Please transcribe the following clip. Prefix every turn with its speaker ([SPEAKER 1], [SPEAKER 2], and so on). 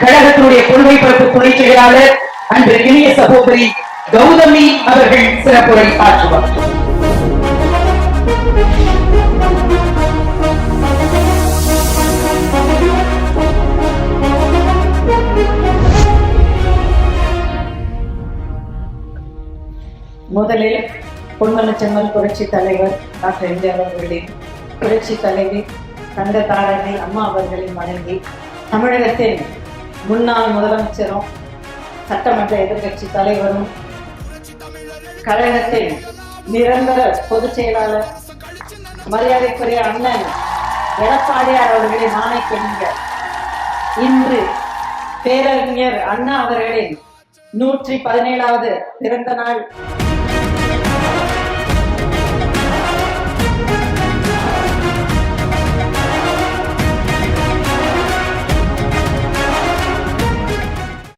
[SPEAKER 1] கழகத்தினுடைய கொள்கை பரப்பு துணை செயலாளர் அன்று இளைய சகோதரி கௌதமி அவர்கள் சிறப்புரை ஆற்றுவார்.
[SPEAKER 2] முதலில் பொன்மனச்செம்மல் புரட்சி தலைவர் டாக்டர் எம்ஜிஆர் அவர்களின் புரட்சி தலைவி தந்த தாரகை அம்மா அவர்களின் வணங்கி தமிழகத்தின் முன்னாள் முதலமைச்சரும் சட்டமன்ற எதிர்கட்சி தலைவரும் கழகத்தின் நிரந்தர பொதுச் செயலாளர் மரியாதைக்குரிய அண்ணன் எடப்பாடியார் அவர்களின் ஆணைக்கிணங்க இன்று பேரறிஞர் அண்ணா அவர்களின் 117வது பிறந்த நாள்